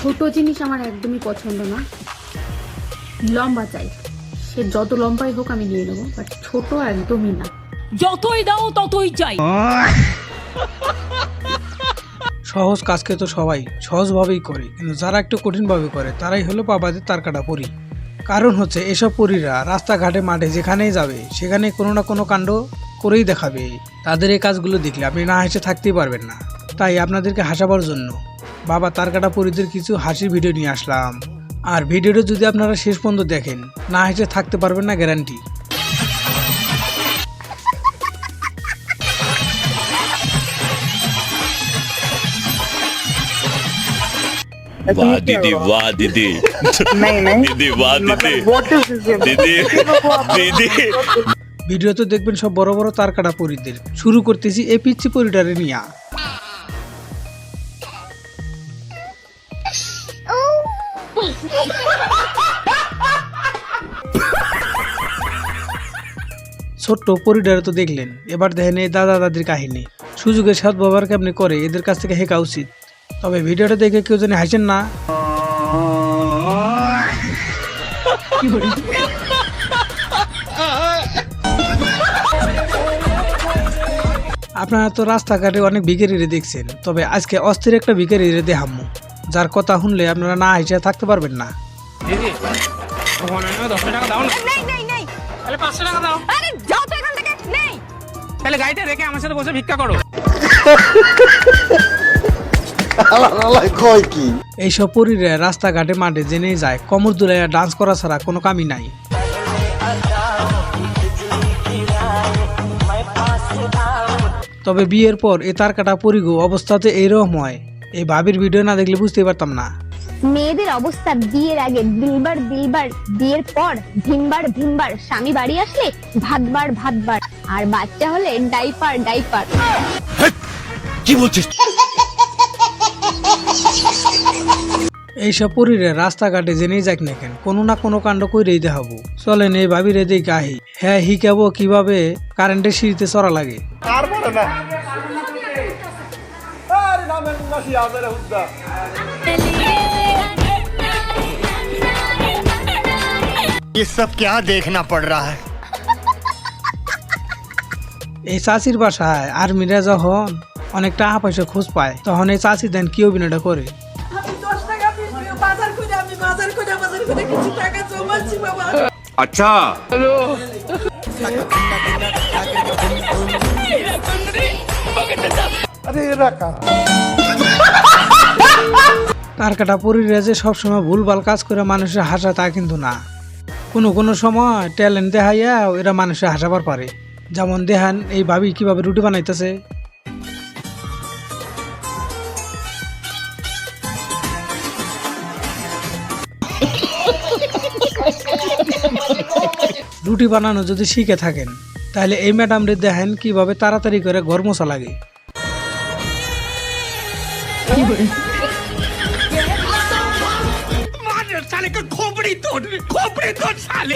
ছোট জিনিস আমার একদমই পছন্দ না। লম্বা চাই, সে যত লম্বাই হোক আমি নিয়ে নেবো, বাট ছোট একদমই না। যতই দাও ততই চাই। সহজ কাজকে তো সবাই সহজভাবেই করে, কিন্তু যারা একটু কঠিনভাবে করে তারাই হলো বাবাদের তারকাটা পরী। কারণ হচ্ছে এসব পরীরা রাস্তাঘাটে মাঠে যেখানেই যাবে সেখানে কোনো না কোনো কাণ্ড করেই দেখাবে। তাদের এই কাজগুলো দেখলে আপনি না হেসে থাকতেই পারবেন না। তাই আপনাদেরকে হাসাবার জন্য বাবা তারকাটা পরীদের কিছু হাসির ভিডিও নিয়ে আসলাম। আর ভিডিওটা যদি আপনারা শেষ পর্যন্ত দেখেন, না হেসে থাকতে পারবেন না, গ্যারান্টি। वाह दीदी वाह दीदी नहीं दीदी वाह दीदी व्हाट इज दिस दीदी दीदी ভিডিও তো দেখবেন সব বড় বড় তারকাটা পরীদের। শুরু করতেছি এই পিচ্ছি পরীটারে নিয়ে। ছোট্ট পরিডারে তো দেখলেন, এবার দেখেন এই দাদা দাদির কাহিনী। সুযোগের সাথ ব্যবহার কেমনি করে এদের কাছ থেকে শেখা উচিত। তবে ভিডিওটা দেখে কেউ যেন হাসেন না। আপনারা তো রাস্তাঘাটে অনেক ভিখারিরে দেখছেন, তবে আজকে অস্থির একটা ভিখারিরে দেখামু, যার কথা শুনলে আপনারা না হেসে থাকতে পারবেন না। দিদি 10 টাকা দাও না। নেই নেই নেই, তাহলে 500 টাকা দাও। আরে যাও তো এখান থেকে। নেই, তাহলে গাড়িটা রেখে আমার সাথে বসে ভিক্ষা করো। এইসব পরীরা রাস্তাঘাটে মাঠে জেনেই যায় কমর দুলাইয়া ডান্স করা ছাড়া কোনো কামই নাই। তবে বিয়ের পর এ তারকাটা পরিগো অবস্থাতে এইরকম হয়, এই ভাবির ভিডিও না দেখলে বুঝতেই পারতাম না। মেয়েদের অবস্থা বিয়ের আগে দিলবার দিলবার, বিয়ের পর ভিমবার ভিমবার, স্বামী বাড়ি আসলে ভাতবার ভাতবার, আর বাচ্চা হলে ডাইপার ডাইপার। কি বলছিস? এইসব পরীরা রাস্তাঘাটে জেনেই যাক না কেন, কোনো না কোনো কাণ্ড কইরেই দেখাবো। চলেন এই ভাবির এদিকে আহি। হ্যাঁ, হিকাবো কিভাবে কারেন্টের সিঁড়িতে চড়া লাগে। ये सब क्या देखना पड़ रहा है? এই চাচির বাসায় আর্মিরা যখন অনেক টাকা পয়সা খোঁজ পায়, তখন এই চাচি দেন কি অভিনয়টা করে। अच्छा তারকাটা পরীরা যে সবসময় ভুলভাল কাজ করে মানুষের হাসা তা কিন্তু না। কোনো কোনো সময় ট্যালেন্ট দেখাইয়া এরা মানুষের হাসাবার পারে। যেমন দেখান এই ভাবি কিভাবে রুটি বানাইতেছে। রুটি বানানো যদি শিখে থাকেন, তাহলে এই ম্যাডামরে দেখেন কিভাবে তাড়াতাড়ি করে ঘর মোছা লাগে। साले का खोपड़ी तोड़ साले।